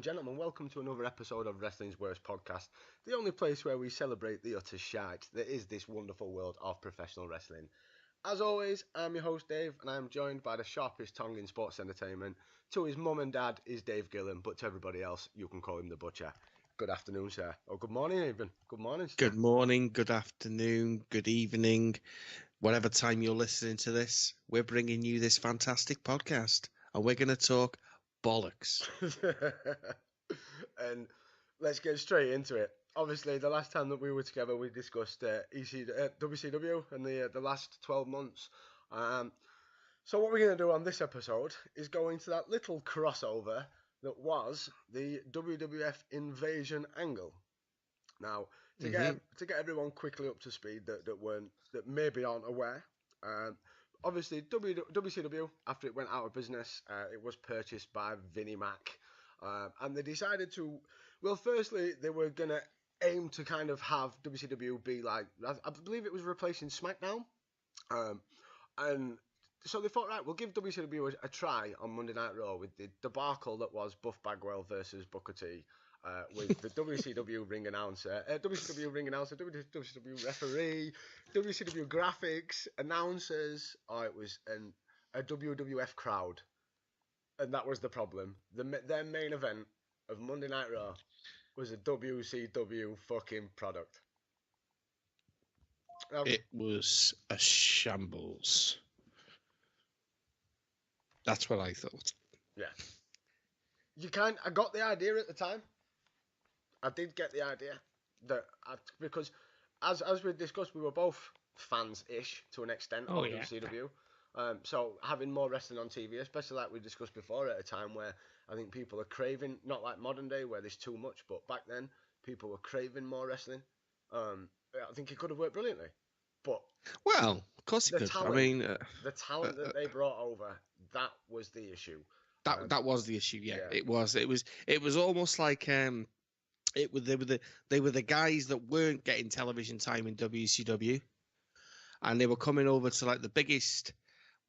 gentlemen, welcome to another episode of Wrestling's Worst Podcast, the only place where we celebrate the utter shite that is this wonderful world of professional wrestling. As always, I'm your host Dave, and I'm joined by the sharpest tongue in sports entertainment. To his mum and dad is Dave Gillen, but to everybody else, you can call him the Butcher. Good afternoon, sir. Or good morning, even. Good morning, sir. Good morning, good afternoon, good evening. Whatever time you're listening to this, we're bringing you this fantastic podcast, and we're going to talk bollocks. And let's get straight into it. Obviously, the last time that we were together, we discussed WCW and the last 12 months. So what we're going to do on this episode is go into that little crossover that was the WWF Invasion angle. Now, to get everyone quickly up to speed that maybe aren't aware, obviously WCW, after it went out of business, it was purchased by Vinnie Mac, and they decided to. Well, firstly, they were gonna aim to kind of have WCW be like, I believe it was replacing SmackDown, and so they thought, right, we'll give WCW a try on Monday Night Raw with the debacle that was Buff Bagwell versus Booker T. With the WCW ring announcer, WCW referee, WCW graphics, announcers. Oh, it was a WWF crowd. And that was the problem. Their main event of Monday Night Raw was a WCW fucking product. It was a shambles. That's what I thought. Yeah. I got the idea at the time. I did get the idea because as we discussed, we were both fans-ish to an extent of WCW. So having more wrestling on TV, especially like we discussed before, at a time where I think people are craving, not like modern day where there's too much, but back then people were craving more wrestling. I think it could have worked brilliantly. But well, of course it could. Talent, the talent that they brought over, that was the issue. That was the issue. Yeah, it was. It was almost like they were the guys that weren't getting television time in WCW, and they were coming over to like the biggest,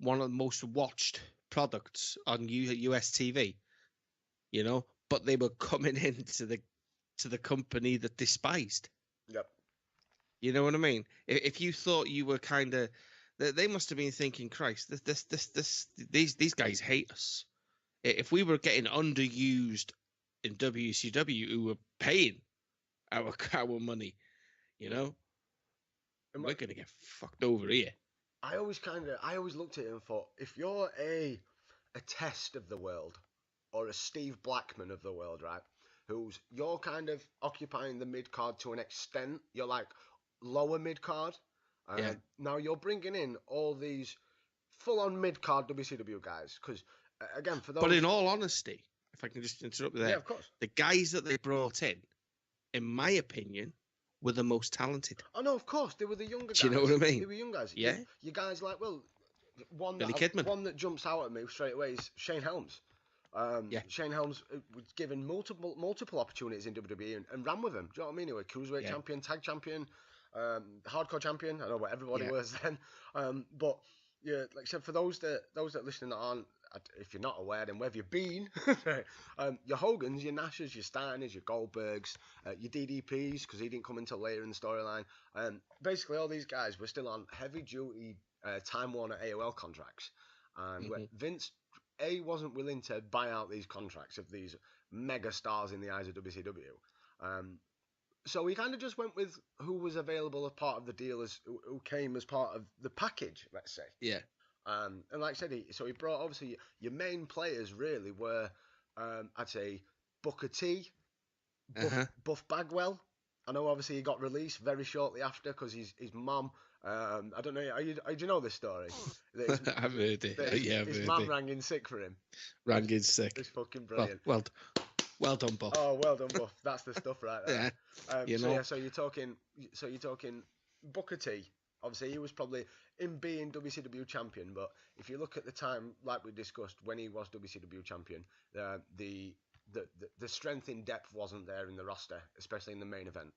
one of the most watched products on US TV, you know. But they were coming into the company that despised. Yep. You know what I mean? If you thought you were kind of, they must have been thinking, Christ, these guys hate us. If we were getting underused in WCW, who were paying our money, you know, we're gonna get fucked over here. I always looked at it and thought, if you're a Test of the world or a Steve Blackman of the world, right, you're kind of occupying the mid card to an extent, you're like lower mid card. Now you're bringing in all these full on mid card WCW guys, because again, for those. But in all honesty, if I can just interrupt there, yeah, of course. The guys that they brought in my opinion, were the most talented. Oh no, of course they were the younger guys. Do you know what I mean? They were young guys. Yeah. You guys like one Kidman. That jumps out at me straight away is Shane Helms. Shane Helms was given multiple opportunities in WWE and ran with them. Do you know what I mean? He was cruiserweight champion, tag champion, hardcore champion. I know what everybody was then. But yeah, like I said, for those that listening that aren't, if you're not aware, then where have you been? Your Hogans, your Nashers, your Steiners, your Goldbergs, your DDPs, because he didn't come until later in the storyline. Basically, all these guys were still on heavy-duty Time Warner AOL contracts. And Vince, wasn't willing to buy out these contracts of these mega stars in the eyes of WCW. So he kind of just went with who was available as part of the deal, who came as part of the package, let's say. Yeah. And like I said, he brought, obviously, your main players really were, I'd say, Booker T, Buff Bagwell. I know, obviously, he got released very shortly after because his mum, I don't know, do you know this story? I've heard it. His mum rang in sick for him. Rang in sick. It's fucking brilliant. Well done, Buff. Oh, well done, Buff. That's the stuff right there. Yeah. So you're talking Booker T. Obviously, he was probably in being WCW champion, but if you look at the time, like we discussed, when he was WCW champion, the strength in depth wasn't there in the roster, especially in the main event.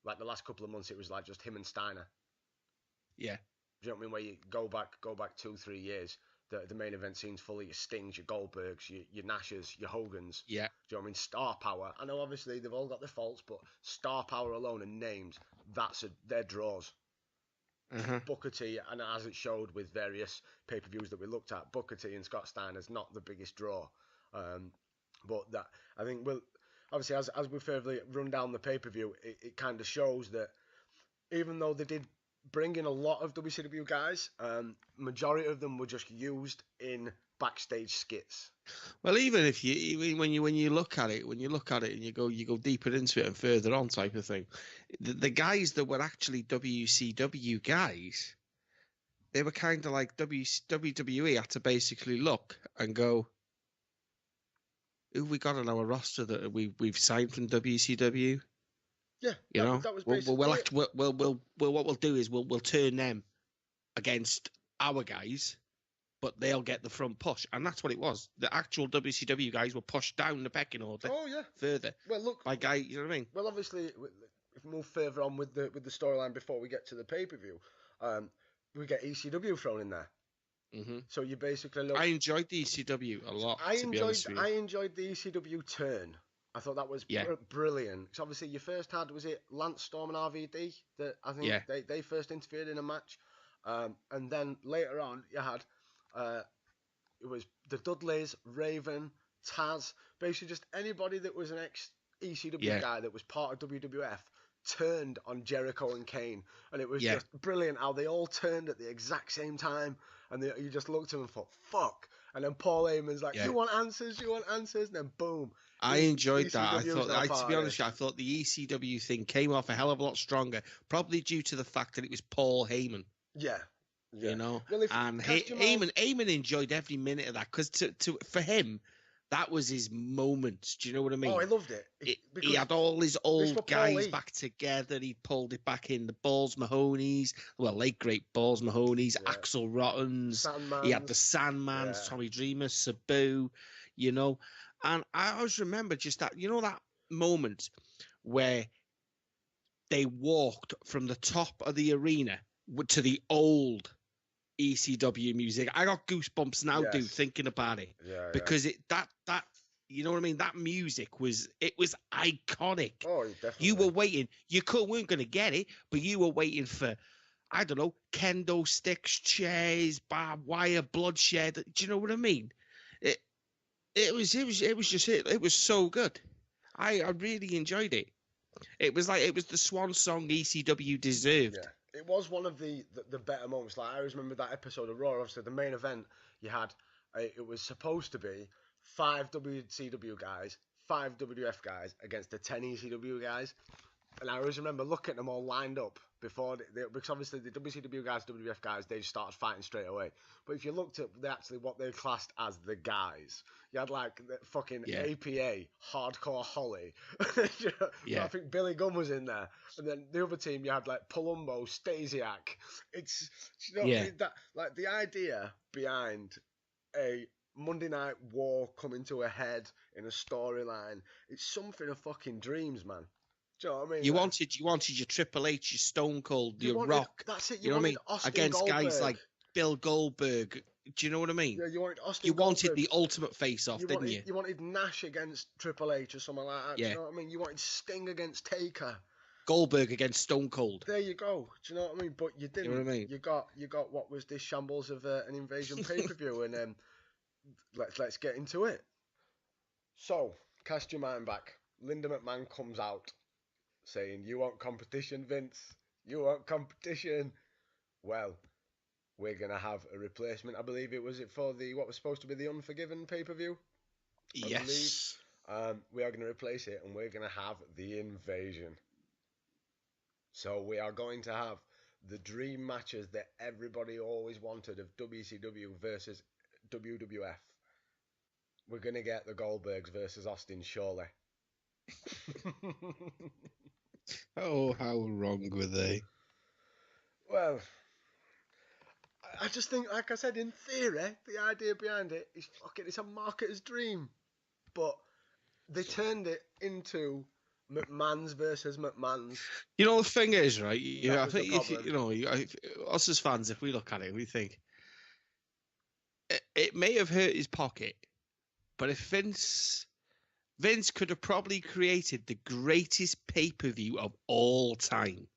Like the last couple of months, it was like just him and Steiner. Yeah. Do you know what I mean? Where you go back 2-3 years, the main event scene's full of your Stings, your Goldbergs, your Nashers, your Hogans. Yeah. Do you know what I mean? Star power. I know obviously they've all got their faults, but star power alone and names, they're draws. Booker T, and as it showed with various pay-per-views that we looked at, Booker T and Scott Steiner's not the biggest draw. But that, I think, will obviously as we further run down the pay-per-view, it kind of shows that even though they did bring in a lot of WCW guys, majority of them were just used in backstage skits. Well, even when you look at it and you go deeper into it and further on type of thing, the guys that were actually WCW guys, they were kind of like WWE had to basically look and go, who we got on our roster that we've signed from WCW? Yeah, that was basically what we'll do is we'll turn them against our guys, but they'll get the front push, and that's what it was. The actual WCW guys were pushed down the pecking order. Oh yeah, further. Well, look, by guy, you know what I mean? Well, obviously, if we move further on with the storyline before we get to the pay per view, we get ECW thrown in there. So you basically look. I enjoyed the ECW a lot. I enjoyed the ECW turn. I thought that was brilliant. Because obviously, you first had, was it Lance Storm and RVD that I think they first interfered in a match, and then later on you had it was the Dudleys, Raven, Taz, basically just anybody that was an ex ECW guy that was part of WWF turned on Jericho and Kane, and it was just brilliant how they all turned at the exact same time, and you just looked at them and thought, fuck. And then Paul Heyman's like, you want answers, and then boom. I enjoyed that. I thought, to be honest, I thought the ECW thing came off a hell of a lot stronger, probably due to the fact that it was Paul Heyman. Yeah. You know, and Heyman enjoyed every minute of that because for him, that was his moment. Do you know what I mean? Oh, I loved it. He had all his old guys back together. He pulled it back in. The Balls Mahoney's, late great Balls Mahoney's, Axl Rotten's. Sandmans. He had the Sandmans, Tommy Dreamer, Sabu, you know. And I always remember just that, that moment where they walked from the top of the arena to the old ECW music. I got goosebumps now, dude, thinking about it. Because that you know what I mean? That music was iconic. Oh, definitely. You were waiting. You weren't going to get it, but you were waiting for, I don't know, kendo sticks, chairs, barbed wire, bloodshed. Do you know what I mean? It was just it. It was so good. I really enjoyed it. It was the swan song ECW deserved. Yeah. It was one of the better moments. Like, I always remember that episode of Raw. Obviously, the main event, you had, it was supposed to be 5 WCW guys, 5 WWF guys against the 10 ECW guys. And I always remember looking at them all lined up before, because obviously the WCW guys, WWF guys, they just started fighting straight away. But if you looked at what they classed as the guys, you had like the fucking APA, Hardcore Holly. I think Billy Gunn was in there. And then the other team, you had like Palumbo, Stasiak. It's, what I mean? That, like, the idea behind a Monday Night War coming to a head in a storyline, it's something of fucking dreams, man. Do you know what I mean? You wanted your Triple H, your Stone Cold, your Rock. That's it. You know what I mean? Austin against Goldberg. Guys like Bill Goldberg. Do you know what I mean? Yeah, you wanted Austin. You wanted Goldberg. the ultimate face-off, didn't you? You wanted Nash against Triple H or something like that. Do you know what I mean? You wanted Sting against Taker. Goldberg against Stone Cold. There you go. Do you know what I mean? But you didn't. You know what I mean? You got what was this shambles of an Invasion pay-per-view, and let's get into it. So, cast your mind back. Linda McMahon comes out saying, "You want competition, Vince? You want competition? Well, we're gonna have a replacement. I believe it was for what was supposed to be the Unforgiven pay-per-view. Yes. We are gonna replace it, and we're gonna have the Invasion. So we are going to have the dream matches that everybody always wanted of WCW versus WWF. We're gonna get the Goldbergs versus Austin, surely." Oh, how wrong were they? Well, I just think, like I said, in theory, the idea behind it is it's a marketer's dream. But they turned it into McMahon's versus McMahon's. You know, the thing is, right? I think us as fans, if we look at it, we think it may have hurt his pocket, but if Vince could have probably created the greatest pay-per-view of all time.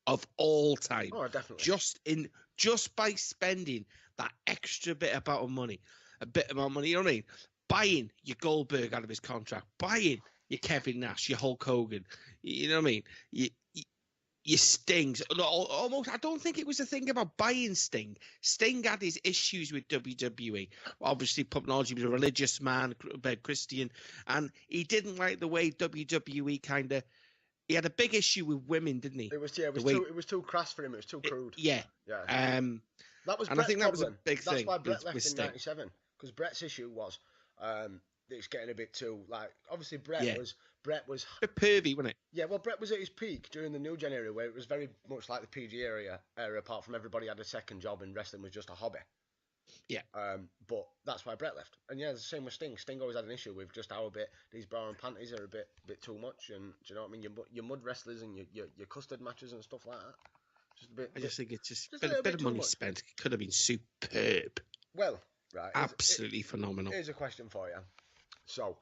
Of all time. Oh, definitely. Just by spending that extra bit of money, you know what I mean? Buying your Goldberg out of his contract, buying your Kevin Nash, your Hulk Hogan, you know what I mean? Your Stings. Almost, I don't think it was a thing about buying Sting. Sting had his issues with WWE. Obviously, Pupnology was a religious man, Christian, and he didn't like the way WWE kind of. He had a big issue with women, didn't he? It was too crass for him. It was too crude. Yeah. That was Brett's I think that was a big thing. That's why Brett left in '97, because Brett's issue was it's getting a bit too obviously Brett was a bit pervy, wasn't it? Yeah, well, Brett was at his peak during the New Gen era, where it was very much like the PG era, apart from everybody had a second job and wrestling was just a hobby. Yeah. But that's why Brett left. And yeah, the same with Sting. Sting always had an issue with just how a bit these bra and panties are a bit too much, and do you know what I mean? Your mud wrestlers and your custard matches and stuff like that. Just a bit. I just think it's just a bit of money spent. It could have been superb. Well, right. Absolutely phenomenal. Here's a question for you. So,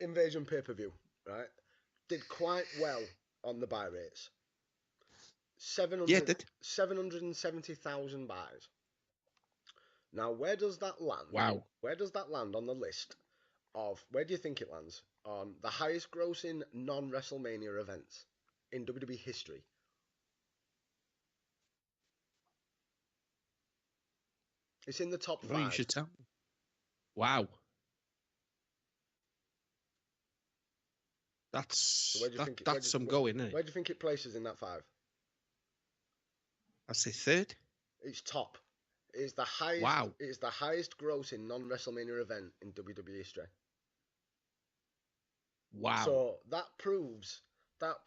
Invasion pay-per-view, right? Did quite well on the buy rates. 770,000 buys. Now, where does that land? Wow. Where does that land on the list of, where do you think it lands on the highest grossing non-WrestleMania events in WWE history? It's in the top 5. You should tell me. Wow. That's some going, isn't it? Where do you think it places in that 5? I'd say 3rd. It's top. It is the highest. Wow. It is the highest grossing non-WrestleMania event in WWE history. Wow. So that proves that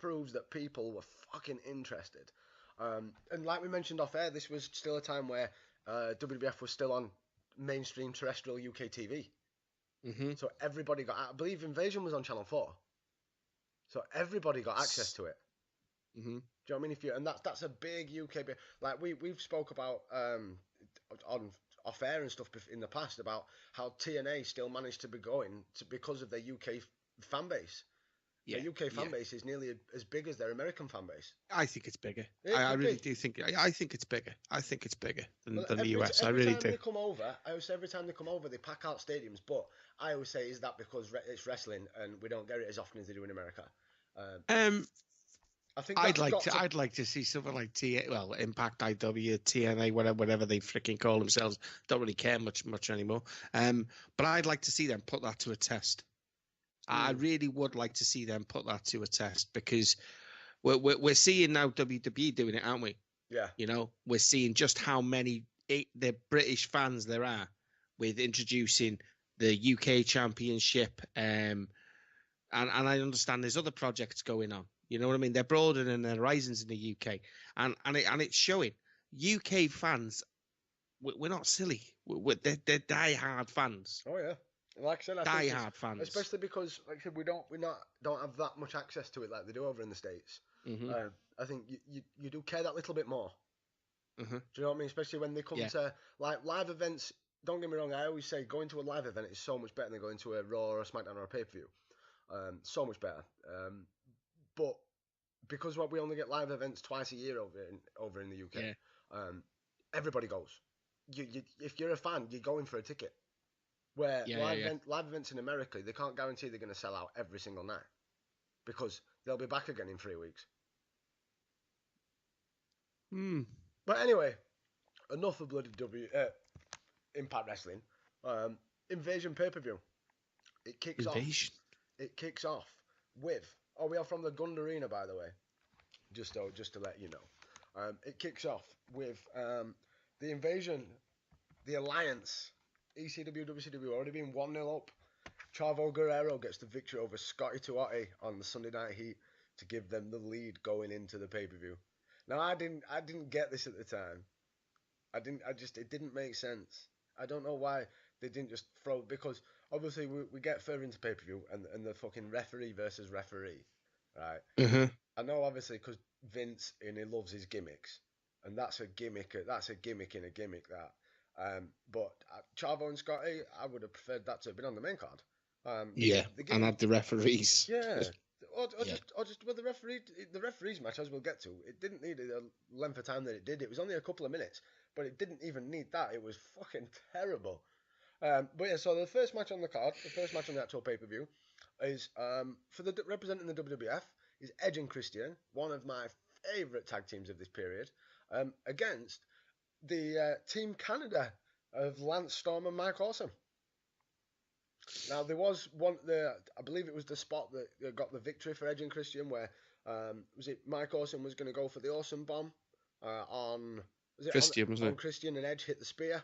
people were fucking interested. And like we mentioned off air, this was still a time where WWF was still on mainstream terrestrial UK TV. Mm-hmm. So everybody got. I believe Invasion was on Channel 4. So everybody got access to it. Mm-hmm. Do you know what I mean? And that's a big UK. Like we've spoke about on off air and stuff in the past about how TNA still managed to be going because of their UK fan base. Yeah, the UK fan base is nearly as big as their American fan base. I think it's bigger. I really do think. I think it's bigger. I think it's bigger than the US. I really do. They come over, I always say every time they come over, they pack out stadiums. But I always say, is that because it's wrestling and we don't get it as often as they do in America? I think I'd like to see something like Impact, IW, TNA, whatever they freaking call themselves. Don't really care much anymore. But I'd like to see them put that to a test. I really would like to see them put that to a test, because we're seeing now WWE doing it, aren't we? Yeah. You know, we're seeing just how many the British fans there are with introducing the UK Championship, and I understand there's other projects going on. You know what I mean? They're broadening their horizons in the UK, and it's showing. UK fans, we're not silly. They're die-hard fans. Oh yeah. Like I said, die-hard fans, especially because, like I said, we don't have that much access to it like they do over in the States. Mm-hmm. I think you do care that little bit more. Mm-hmm. Do you know what I mean? Especially when they come to like live events. Don't get me wrong. I always say going to a live event is so much better than going to a Raw or a SmackDown or a pay-per-view. So much better. But because we only get live events twice a year over in the UK, everybody goes. If you're a fan, you're going for a ticket. Where live events in America, they can't guarantee they're going to sell out every single night, because they'll be back again in 3 weeks. But anyway, enough of bloody Impact Wrestling. Invasion pay-per-view. It kicks off with. Oh, we are from the Gund Arena, by the way. Just to let you know. It kicks off with the Invasion, the Alliance. ECW, WCW already been 1-0 up. Chavo Guerrero gets the victory over Scotty Tuati on the Sunday Night Heat to give them the lead going into the pay-per-view. Now I didn't get this at the time. It didn't make sense. I don't know why they didn't just throw, because obviously we get further into pay-per-view and the fucking referee versus referee, right? Mm-hmm. I know obviously because Vince, and he loves his gimmicks, and that's a gimmick in a gimmick, that. But Chavo and Scotty, I would have preferred that to have been on the main card. And had the referees. Yeah. Or Yeah. just with the referees match, as we'll get to, it didn't need the length of time that it did. It was only a couple of minutes, but it didn't even need that. It was fucking terrible. But yeah, so the first match on the card, the first match on the actual pay-per-view, is for the representing the WWF is Edge and Christian, one of my favourite tag teams of this period, against the Team Canada of Lance Storm and Mike Awesome. Now there was I believe it was the spot that got the victory for Edge and Christian, where was it Mike Awesome was going to go for the Awesome Bomb on Christian, wasn't on it? Christian, and Edge hit the spear.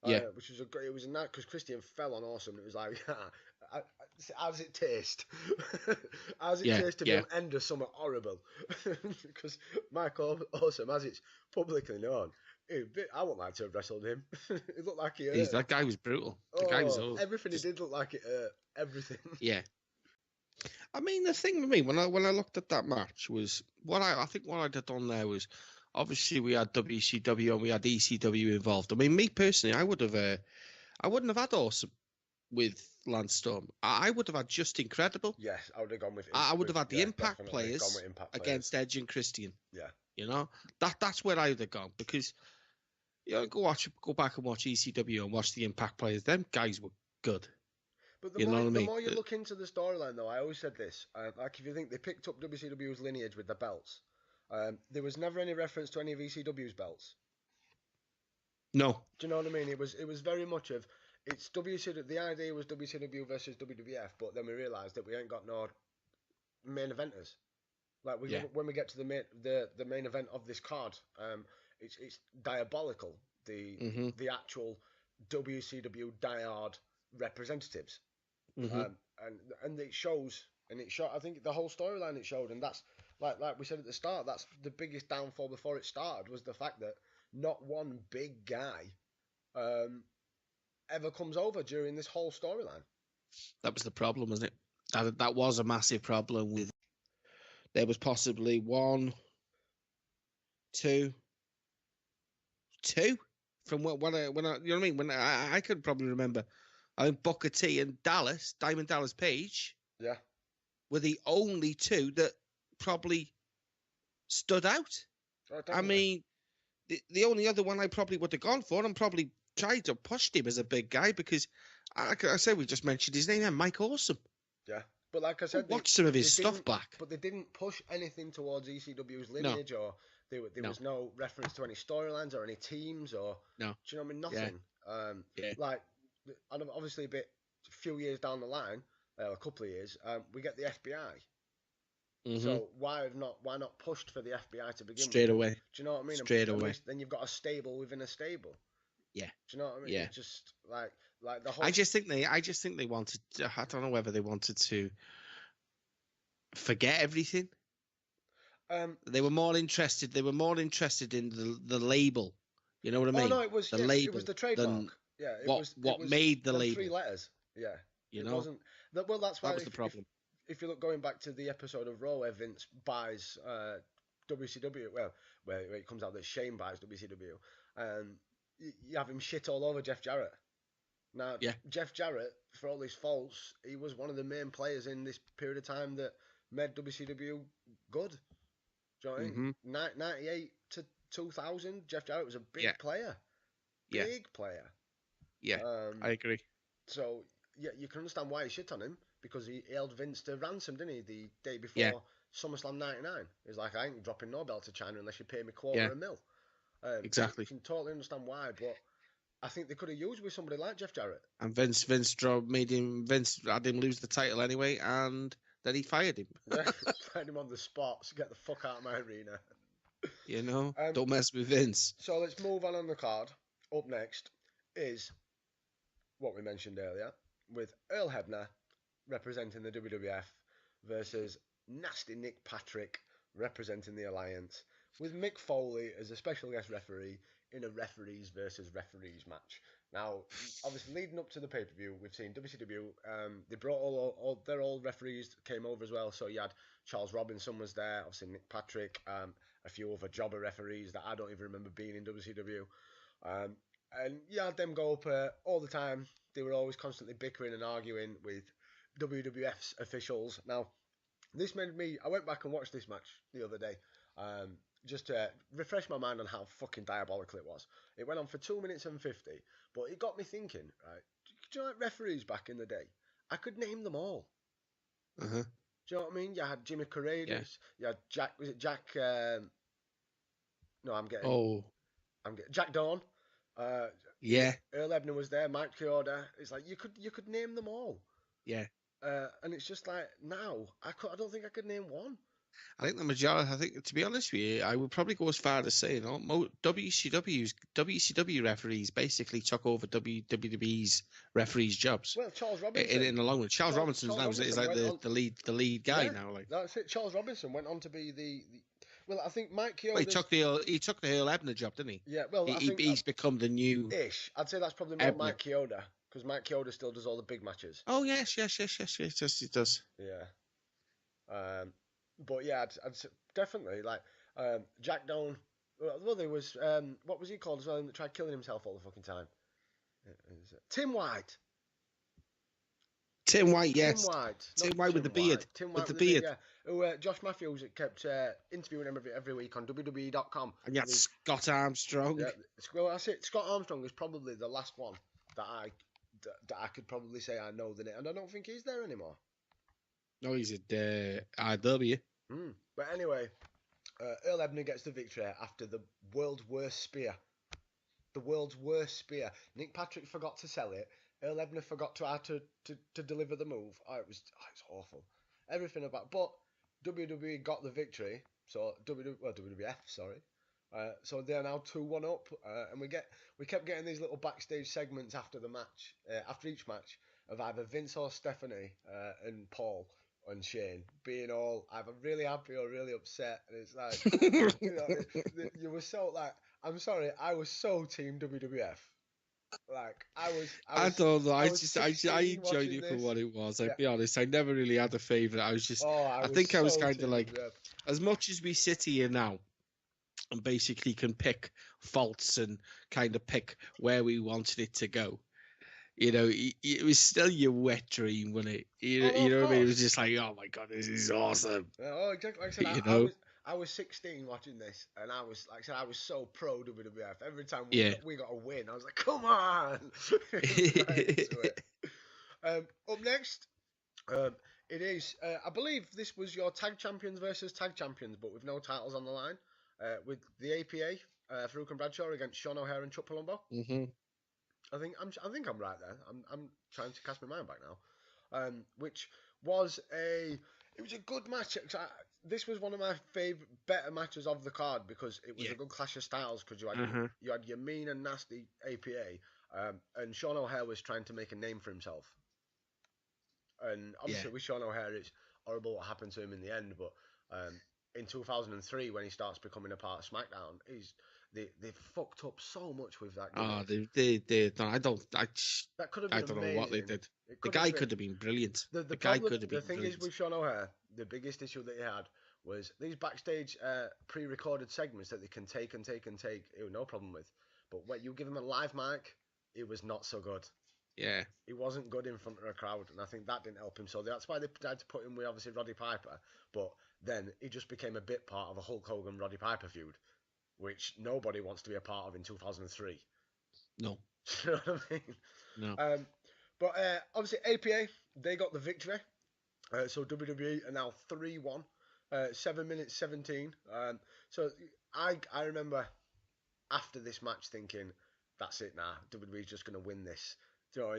Which was it was a night because Christian fell on Awesome. It was like, how does it taste? How does it taste to be an end of something horrible? Because Mike Awesome, as it's publicly known, I wouldn't like to have wrestled him. It looked like he hurt. That guy was brutal. The guy was old. Everything he did looked like it hurt. Everything. Yeah. I mean, the thing with me when I looked at that match was I think what I'd have done there was, obviously we had WCW and we had ECW involved. I mean, me personally, I wouldn't have had Awesome with Lance Storm. I would have had Just Incredible. Yes, I would have gone with. I would have had the Impact players against Edge and Christian. Yeah. You know, that's where I would have gone, because go back and watch ECW and watch the Impact players. Them guys were good. But the more you look into the storyline, though, I always said this. Like, if you think they picked up WCW's lineage with the belts, there was never any reference to any of ECW's belts. No. Do you know what I mean? It was very much of it's WCW. The idea was WCW versus WWF, but then we realised that we ain't got no main eventers. Like when we get to the main event of this card, it's diabolical. The actual WCW diehard representatives, and it shows, I think the whole storyline it showed, and that's like we said at the start, that's the biggest downfall before it started, was the fact that not one big guy ever comes over during this whole storyline. That was the problem, wasn't it? That was a massive problem. With there was possibly one, two from when I you know what I mean, when I could probably remember. I think Booker T and Diamond Dallas Page, were the only two that probably stood out. Oh, I mean, the only other one I probably would have gone for, and probably tried to push him as a big guy, because like I said, we just mentioned his name, Mike Awesome. Yeah, but like I said, watch some of his stuff back. But they didn't push anything towards ECW's lineage, or there was no reference to any storylines or any teams, or do you know what I mean? Nothing. Like, and obviously a few years down the line, a couple of years, we get the FBI. So why not pushed for the FBI to begin straight with? away? Do you know what I mean? Straight away. Then you've got a stable within a stable. Yeah. Do you know what I mean? Yeah. Just like the whole. I just think they wanted. I don't know whether they wanted to forget everything. They were more interested. They were more interested in the label. You know what I mean? Oh no, it was the label. It was the trademark. Yeah. It was made the label? 3 letters. Yeah. You it know. Wasn't. Well, that's why. That was the problem. If you look going back to the episode of Raw where Vince buys WCW, where it comes out that Shane buys WCW, you have him shit all over Jeff Jarrett. Now, Jeff Jarrett, for all his faults, he was one of the main players in this period of time that made WCW good. Do you know what I mean? 98 to 2000, Jeff Jarrett was a big player. Big player. Yeah, I agree. So, you can understand why he shit on him, because he held Vince to ransom, didn't he, the day before SummerSlam 99. He's like, I ain't dropping no belt to China unless you pay me $250,000. Exactly. You can totally understand why, but I think they could have used with somebody like Jeff Jarrett. And Vince had him lose the title anyway, and then he fired him. Fired him on the spot, so get the fuck out of my arena. You know, don't mess with Vince. So let's move on the card. Up next is what we mentioned earlier, with Earl Hebner representing the WWF versus Nasty Nick Patrick representing the Alliance, with Mick Foley as a special guest referee in a referees versus referees match. Now, obviously, leading up to the pay-per-view, we've seen WCW, they brought all their old referees came over as well. So you had Charles Robinson was there, obviously Nick Patrick, a few other jobber referees that I don't even remember being in WCW. And you had them go up all the time. They were always constantly bickering and arguing with WWF's officials. Now, this made me... I went back and watched this match the other day. Just to refresh my mind on how fucking diabolical it was. It went on for 2 minutes and 50. But it got me thinking, right? Do you know, like referees back in the day? I could name them all. Uh-huh. Do you know what I mean? You had Jimmy Corrales. Yeah. You had Jack... Was it Jack... No, I'm getting... Oh. Jack Dawn. Yeah. Earl Ebner was there. Mike Chioda. It's like you could name them all. Yeah. And it's just like now I don't think I could name one. I think the majority. I think, to be honest with you, I would probably go as far as saying WCW referees basically took over WWE's referees' jobs. Well, Charles Robinson in the long run. Charles Robinson now is like the lead guy now. Like that's it. Charles Robinson went on to be the well, I think Mike Chioda. Well, he took the Earl Ebner job, didn't he? Yeah. Well, he's become the new ish. I'd say that's probably more Ebner. Mike Chioda because Mike Chioda still does all the big matches. Oh yes, he does. Yeah. But yeah, I'd definitely like Jack Doan. Well, there was what was he called as well? That tried killing himself all the fucking time. Tim White. Tim White, yes. Tim White with the beard. Tim White with the beard. Yeah. Who Josh Matthews kept interviewing him every week on WWE.com. And you had Scott Armstrong. Yeah. Well, that's it. Scott Armstrong is probably the last one that I could probably say I know the name, and I don't think he's there anymore. No, he's at IW. But anyway, Earl Ebner gets the victory after the world's worst spear. The world's worst spear. Nick Patrick forgot to sell it. Earl Ebner forgot to deliver the move. It's awful. Everything about... But WWE got the victory. So, WWF, sorry. So they're now 2-1 up. And we kept getting these little backstage segments after the match, after each match, of either Vince or Stephanie and Paul and Shane being all either really happy or really upset. And it's like, you were so like, I'm sorry, I was so team WWF. Like I don't know. I enjoyed it for what it was. I'll be honest. I never really had a favourite. I was just. I think I was kind of like, as much as we sit here now, and basically can pick faults and kind of pick where we wanted it to go. You know, it was still your wet dream, wasn't it? You know what I mean? It was just like, oh my god, this is awesome. Oh, exactly. Like I said, I was 16 watching this, and I was, like I said, I was so pro WWF. Every time we got a win, I was like, come on! Up next, it is, I believe this was your tag champions versus tag champions, but with no titles on the line, with the APA, Farouk and Bradshaw against Sean O'Haire and Chuck Palumbo. Mm-hmm. I think I'm right there. I'm trying to cast my mind back now, which was a good match. This was one of my better matches of the card because it was a good clash of styles. Because you had your mean and nasty APA, and Sean O'Haire was trying to make a name for himself. And obviously with Sean O'Haire, it's horrible what happened to him in the end. But in 2003, when he starts becoming a part of SmackDown, they fucked up so much with that. They. No, I don't know what they did. The guy could have been brilliant. The guy could have been brilliant. The thing is with Sean O'Haire, the biggest issue that he had was these backstage pre-recorded segments that they can take. It was no problem with. But when you give him a live mic, it was not so good. Yeah. He wasn't good in front of a crowd, and I think that didn't help him. So that's why they tried to put him with obviously Roddy Piper. But then he just became a bit part of a Hulk Hogan Roddy Piper feud, which nobody wants to be a part of in 2003. No. You know what I mean? No. But obviously APA, they got the victory. So WWE are now 3-1, 7 minutes 17. So I remember after this match thinking, that's it now. WWE's just going to win this. You know,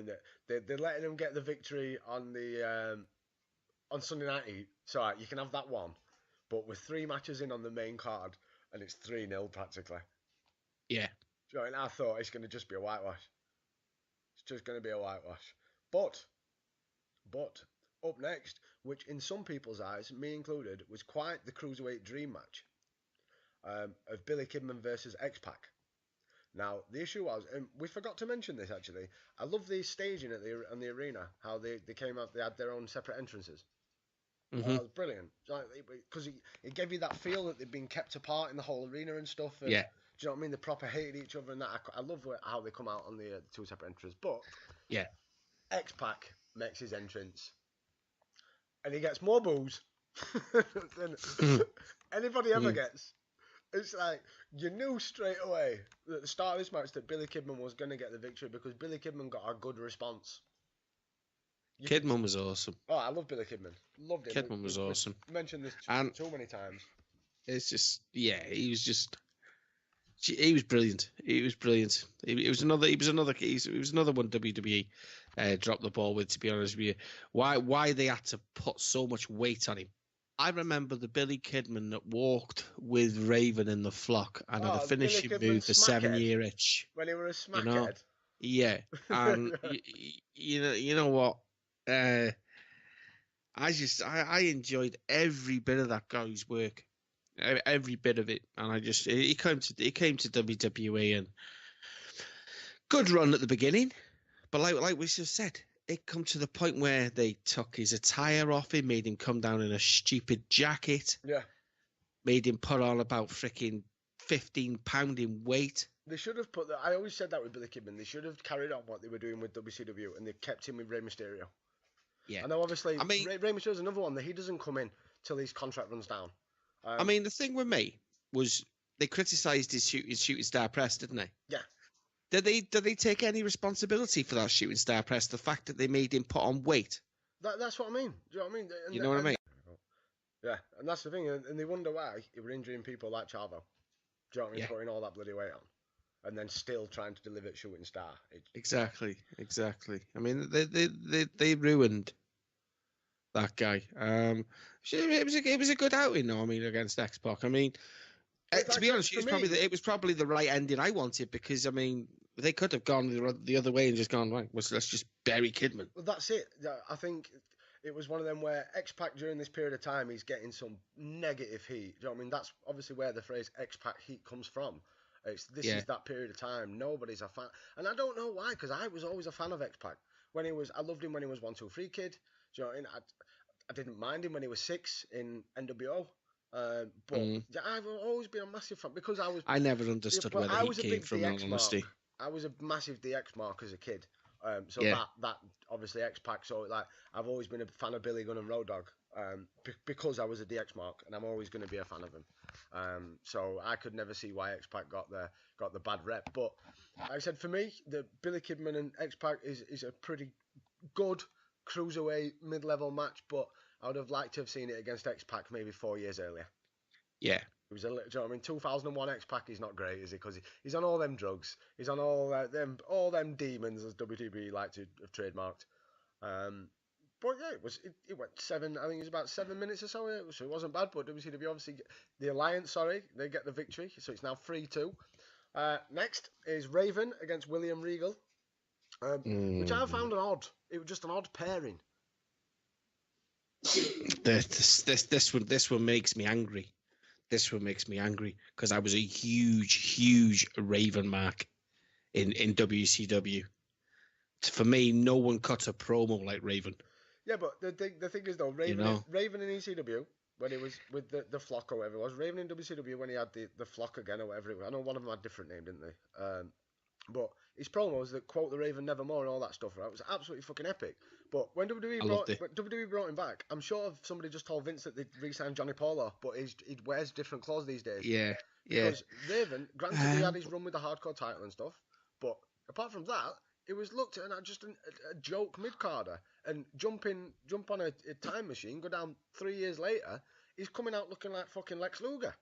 they're letting them get the victory on the on Sunday Night Heat. So you can have that one. But with 3 matches in on the main card, and it's 3-0 practically. Yeah. You know, and I thought it's going to just be a whitewash. It's just going to be a whitewash. But up next, which in some people's eyes, me included, was quite the Cruiserweight dream match of Billy Kidman versus X-Pac. Now, the issue was, and we forgot to mention this actually, I love the staging at the arena, how they came out, they had their own separate entrances. Mm-hmm. That was brilliant. Because it gave you that feel that they'd been kept apart in the whole arena and stuff. And, yeah. you know what I mean? They proper hated each other and that. I love how they come out on the two separate entries. But yeah, X-Pac makes his entrance and he gets more boos than anybody ever gets. It's like, you knew straight away at the start of this match that Billy Kidman was going to get the victory because Billy Kidman got a good response. Kidman was awesome. Oh, I love Billy Kidman. Loved him. Kidman was awesome. Mentioned this too many times. It's just, yeah, he was brilliant. He was brilliant. He was another one WWE dropped the ball with, to be honest with you. Why they had to put so much weight on him. I remember the Billy Kidman that walked with Raven in the flock and had a finishing move, the 7-year itch. When he was a smackhead. You know? Yeah. And you know what? I enjoyed every bit of that guy's work. Every bit of it. And he came to WWE and good run at the beginning. But like we just said, it come to the point where they took his attire off him, made him come down in a stupid jacket. Yeah. Made him put on about freaking 15 pound in weight. They should have put that. I always said that with Billy Kidman. They should have carried on what they were doing with WCW and they kept him with Rey Mysterio. Yeah. And now obviously, Rey Mysterio's another one that he doesn't come in till his contract runs down. The thing with me was they criticised his shooting star press, didn't they? Yeah. Did they take any responsibility for that shooting star press? The fact that they made him put on weight. That's what I mean. Do you know what I mean? You know what I mean? Yeah, and that's the thing, and they wonder why they were injuring people like Chavo. Do you know what I mean? Yeah. Putting all that bloody weight on, and then still trying to deliver shooting star. Exactly. I mean, they ruined that guy. It was a good outing, though. I mean, against X-Pac. I mean, to be honest, it was probably the right ending I wanted because I mean they could have gone the other way and just gone right. Let's just bury Kidman. Well, that's it. I think it was one of them where X-Pac during this period of time he's getting some negative heat. Do you know what I mean? That's obviously where the phrase X-Pac heat comes from. This is that period of time. Nobody's a fan, and I don't know why because I was always a fan of X-Pac I loved him when he was 1-2-3 Kid. Do you know what I mean? I didn't mind him when he was 6 in NWO. But I've always been a massive fan because I never understood where the heat came from. In honesty, I was a massive DX mark as a kid. So that obviously X-Pac. So like I've always been a fan of Billy Gunn and Road Dogg because I was a DX mark, and I'm always going to be a fan of him. So I could never see why X-Pac got the bad rep. But like I said, for me, the Billy Kidman and X-Pac is a pretty good cruiserweight mid-level match, but I would have liked to have seen it against X-Pac maybe 4 years earlier. Yeah. It was do you know what I mean? 2001 X-Pac is not great, is he? Because he's on all them drugs. He's on all them demons, as WWE like to have trademarked. But yeah, it went 7. I think it was about 7 minutes or so. So it wasn't bad. But WCW obviously the Alliance. They get the victory. So it's now 3-2. Next is Raven against William Regal, which I found odd. It was just an odd pairing. This one makes me angry. This one makes me angry because I was a huge Raven mark in WCW. For me, no one cut a promo like Raven. Yeah, but the thing is though, Raven in ECW when he was with the flock or whatever it was, Raven in WCW when he had the flock again or whatever it was. I know one of them had a different name, didn't they? But his promos that quote the Raven Nevermore and all that stuff, right, was absolutely fucking epic. But when WWE brought him back, I'm sure somebody just told Vince that they'd re-signed Johnny Paulo, but he wears different clothes these days. Yeah. Because Raven, granted he had his run with the hardcore title and stuff, but apart from that, it was looked at just a joke mid-carder. And jump on a time machine, go down 3 years later, he's coming out looking like fucking Lex Luger.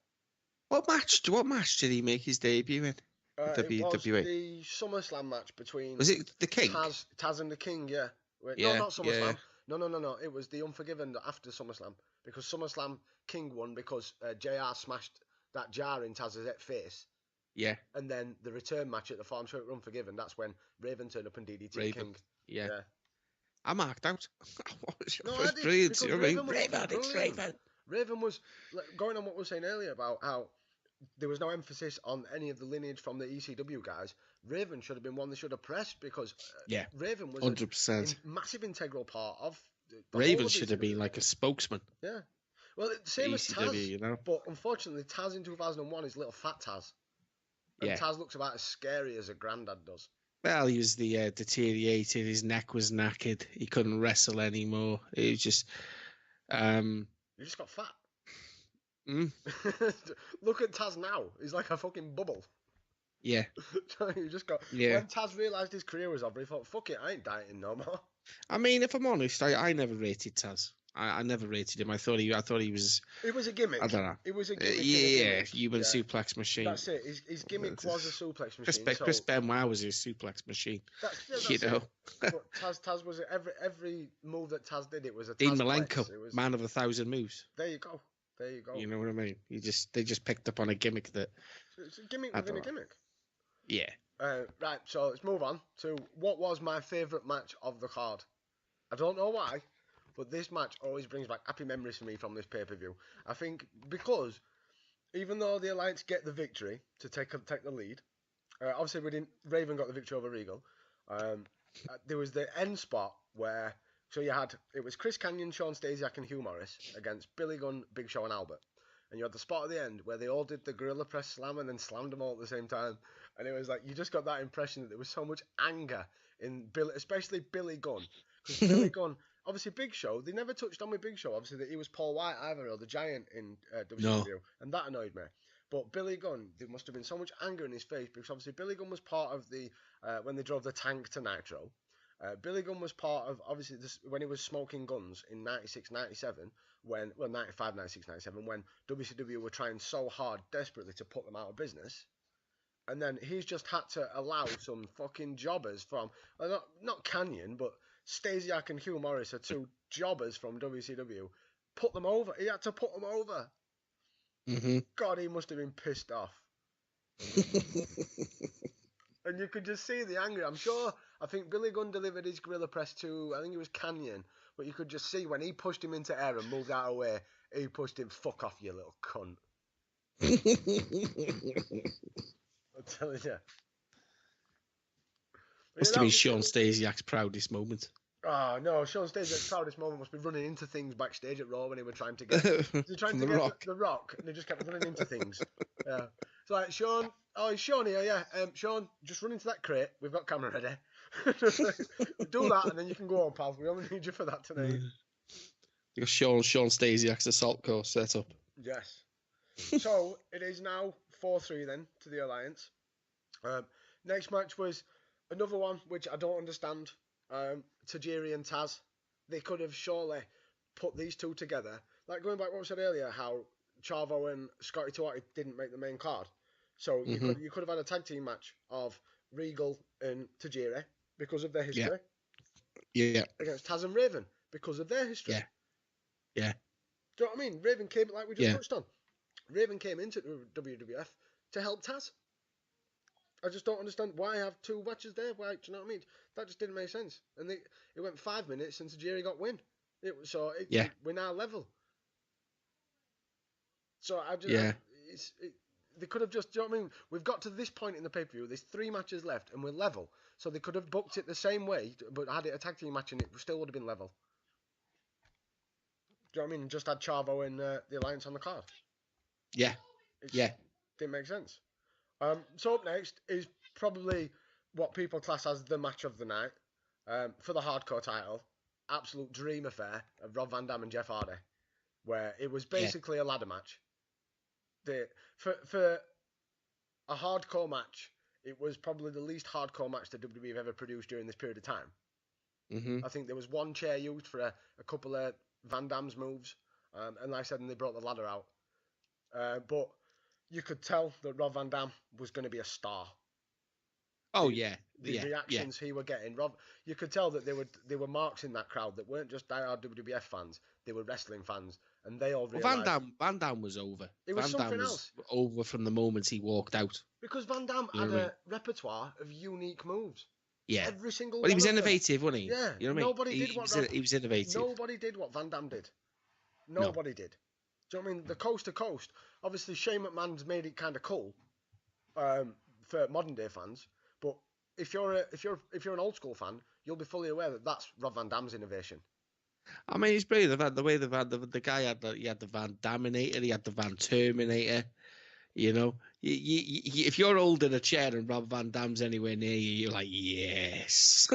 What match did he make his debut in? It was the SummerSlam match between... Was it the King? Taz and the King, yeah. Yeah, no, not SummerSlam. Yeah. No. It was the Unforgiven after SummerSlam. Because SummerSlam, King won because JR smashed that jar in Taz's face. Yeah. And then the return match at the Farm Show at Unforgiven, that's when Raven turned up and DDT King. Yeah. I marked out. It was brilliant. Raven. Raven was, going on what we were saying earlier about how there was no emphasis on any of the lineage from the ECW guys. Raven should have been one they should have pressed because Raven was 100%. a massive integral part of the Raven should have been like a spokesman. Yeah. Well, same as ECW, Taz, you know? But unfortunately, Taz in 2001 is little fat Taz. And Yeah. Taz looks about as scary as a granddad does. Well, he was the deteriorated. His neck was knackered. He couldn't wrestle anymore. It was just. He just got fat. Mm. Look at Taz now. He's like a fucking bubble. Yeah. You just got. Yeah. When Taz realised his career was over, he thought, "Fuck it, I ain't dieting no more." I mean, if I'm honest, I never rated Taz. I never rated him. I thought he was. It was a gimmick. I don't know. It was a gimmick. Yeah, human suplex machine. That's it. His gimmick was a suplex machine. Chris Benoit was his suplex machine. That's you know. But Taz was every move that Taz did. It was a Taz Dean Malenko, was... man of 1,000 moves. There you go. You know what I mean? They just picked up on a gimmick that. It's a gimmick within a gimmick. Yeah. Right. So let's move on to what was my favourite match of the card. I don't know why, but this match always brings back happy memories for me from this pay-per-view. I think because even though the Alliance get the victory to take the lead, obviously Raven got the victory over Regal. There was the end spot where it was Chris Kanyon, Sean Stasiak, and Hugh Morris against Billy Gunn, Big Show, and Albert. And you had the spot at the end where they all did the gorilla press slam and then slammed them all at the same time. And it was like, you just got that impression that there was so much anger in Billy, especially Billy Gunn. Because Billy Gunn, obviously Big Show, they never touched on with Big Show, obviously, that he was Paul White either, or the Giant in WCW. No. And that annoyed me. But Billy Gunn, there must have been so much anger in his face, because obviously Billy Gunn was part of the, when they drove the tank to Nitro. Billy Gunn was part of, obviously, when he was smoking guns in 96, 97, 95, 96, 97, when WCW were trying so hard, desperately, to put them out of business. And then he's just had to allow some fucking jobbers from, not Canyon, but Stasiak and Hugh Morris are two jobbers from WCW. Put them over. He had to put them over. Mm-hmm. God, he must have been pissed off. And you could just see the anger. I think Billy Gunn delivered his gorilla press to, I think it was Canyon, but you could just see when he pushed him into air and moved out of the way, he pushed him, "Fuck off, you little cunt." I'm telling you. Must have been Sean Stasiak's proudest moment. Oh, no, Sean Stasiak's proudest moment must be running into things backstage at Raw when they were trying to get The Rock, and they just kept running into things. Yeah. It's like, Sean, it's Sean here, yeah. Sean, just run into that crate. We've got camera ready. Do that, and then you can go on, pal. We only need you for that tonight. You got Sean Stasiak's assault course set up. Yes. So, it is now 4-3 then to the Alliance. Next match was another one which I don't understand. Tajiri and Taz, they could have surely put these two together. Like going back to what I said earlier, how Chavo and Scotty 2 didn't make the main card. So you could have had a tag team match of Regal and Tajiri because of their history. Yeah. Against Taz and Raven because of their history. Yeah. Do you know what I mean? Raven came, like we just touched on. Raven came into WWF to help Taz. I just don't understand why I have two matches there. Why, do you know what I mean? That just didn't make sense. And it went 5 minutes since Tajiri got win. We're now level. So they could have just, do you know what I mean? We've got to this point in the pay-per-view. There's 3 matches left, and we're level. So they could have booked it the same way, but had it a tag team match, and it still would have been level. Do you know what I mean? Just had Chavo and the Alliance on the card. Yeah. Didn't make sense. So up next is probably what people class as the match of the night for the hardcore title. Absolute dream affair of Rob Van Dam and Jeff Hardy, where it was basically a ladder match. For a hardcore match, it was probably the least hardcore match that WWE have ever produced during this period of time. Mm-hmm. I think there was one chair used for a couple of Van Dam's moves, and like I said, and they brought the ladder out. But you could tell that Rob Van Dam was going to be a star. Oh yeah, the reactions he were getting, Rob. You could tell that there were marks in that crowd that weren't just diehard WWF fans; they were wrestling fans, and they all realized Van Dam was over. It was something else. Over from the moment he walked out. Because Van Dam had a repertoire of unique moves. Yeah, every single. Well, he was innovative, wasn't he? Yeah, you know what I mean. He was innovative. Nobody did what Van Dam did. Nobody did. Do you know what I mean? The coast to coast. Obviously, Shane McMahon's made it kind of cool for modern day fans. But if you're an old school fan, you'll be fully aware that that's Rob Van Dam's innovation. I mean, it's brilliant. The way the guy had the Van Daminator, he had the Van Terminator. You know, if you're holding a chair and Rob Van Dam's anywhere near you, you're like, yes,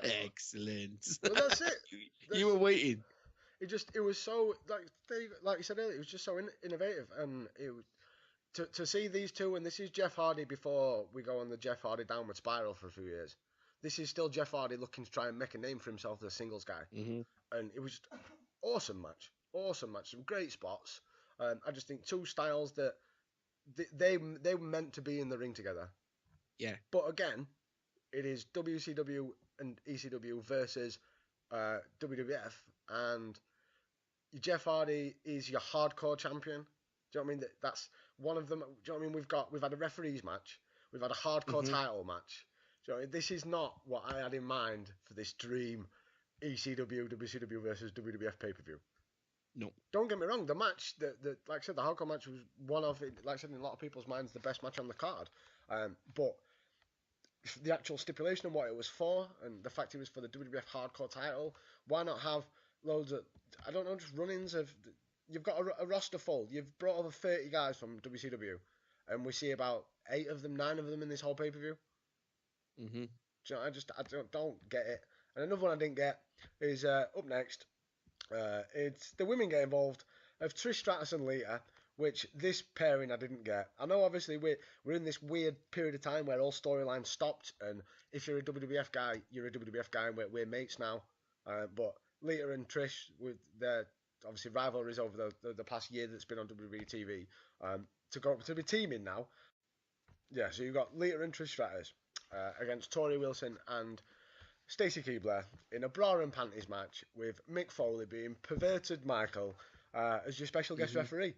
excellent. Well, that's it. You were waiting. It was so like you said earlier, it was just so innovative, and to see these two, and this is Jeff Hardy before we go on the Jeff Hardy downward spiral for a few years. This is still Jeff Hardy looking to try and make a name for himself as a singles guy, and it was just awesome match, some great spots. I just think two styles that they were meant to be in the ring together. Yeah. But again, it is WCW and ECW versus WWF, and Jeff Hardy is your hardcore champion. Do you know what I mean? That's one of them. Do you know what I mean? We've had a referees match. We've had a hardcore title match. Do you know what I mean? This is not what I had in mind for this dream ECW, WCW versus WWF pay-per-view. No. Don't get me wrong. The match, like I said, the hardcore match was one of, like I said, in a lot of people's minds, the best match on the card. But the actual stipulation and what it was for, and the fact it was for the WWF hardcore title, why not have loads of, I don't know, just run-ins of, you've got a roster full. You've brought over 30 guys from WCW, and we see about 9 of them in this whole pay-per-view. Mm-hmm. So I don't get it. And another one I didn't get is up next. It's the women get involved of Trish Stratus and Lita, which this pairing I didn't get. I know obviously we're in this weird period of time where all storylines stopped, and if you're a WWF guy, you're a WWF guy, and we're mates now. But Lita and Trish, with their obviously rivalries over the past year that's been on WWE TV, to be teaming now. Yeah, so you've got Lita and Trish Stratus against Tori Wilson and Stacy Keibler in a bra and panties match with Mick Foley being perverted Michael as your special guest referee.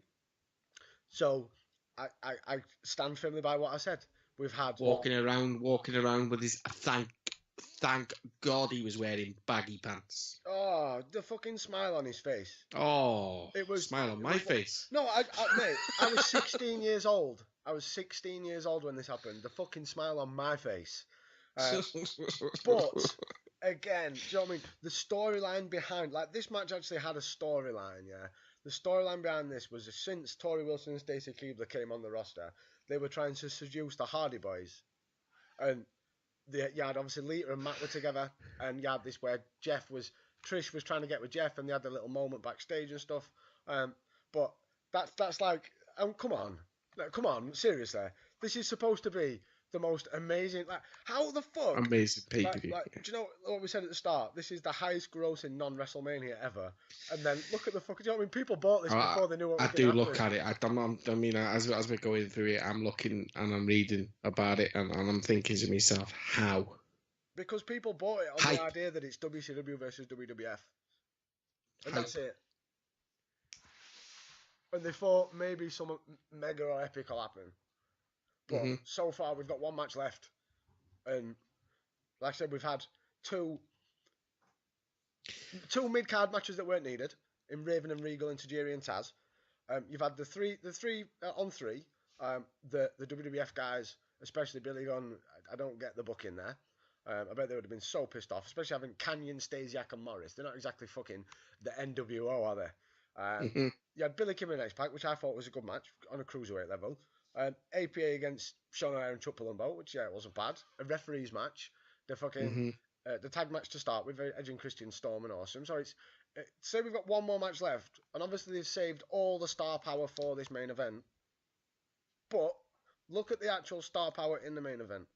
So I stand firmly by what I said. We've had walking around with his thank God he was wearing baggy pants. Oh, the fucking smile on his face. Oh, it was smile on my face. No, mate, I was 16 years old. I was 16 years old when this happened. The fucking smile on my face. But again, do you know what I mean? The storyline behind, like, this match actually had a storyline. Yeah, the storyline behind this was since Tori Wilson and Stacy Keibler came on the roster, they were trying to seduce the Hardy Boys, and you had obviously Lita and Matt were together, and you had this where Trish was trying to get with Jeff, and they had a little moment backstage and stuff. But that's like, come on, seriously, this is supposed to be the most amazing, like, how the fuck amazing pay-per-view. Like, do you know what we said at the start? This is the highest grossing non-WrestleMania ever, and then look at the fuck. Do you know what I mean? People bought this before they knew what was I do look at it. I mean, as we're going through it, I'm looking and I'm reading about it, and I'm thinking to myself, how? Because people bought it on the idea that it's WCW versus WWF, and that's it. And they thought maybe some mega or epic will happen. But so far, we've got one match left. And like I said, we've had two mid-card matches that weren't needed in Raven and Regal and Tajiri and Taz. You've had the three on three. The WWF guys, especially Billy Gunn, I don't get the book in there. I bet they would have been so pissed off, especially having Canyon, Stasiak and Morris. They're not exactly fucking the NWO, are they? You had Billy Kim and X-Pac, which I thought was a good match on a cruiserweight level. APA against Sean O'Haire and Chuck Palumbo, which, it wasn't bad. A referees match. The fucking the tag match to start with, Edge and Christian, Storm and Awesome. So say we've got one more match left, and obviously they've saved all the star power for this main event. But look at the actual star power in the main event.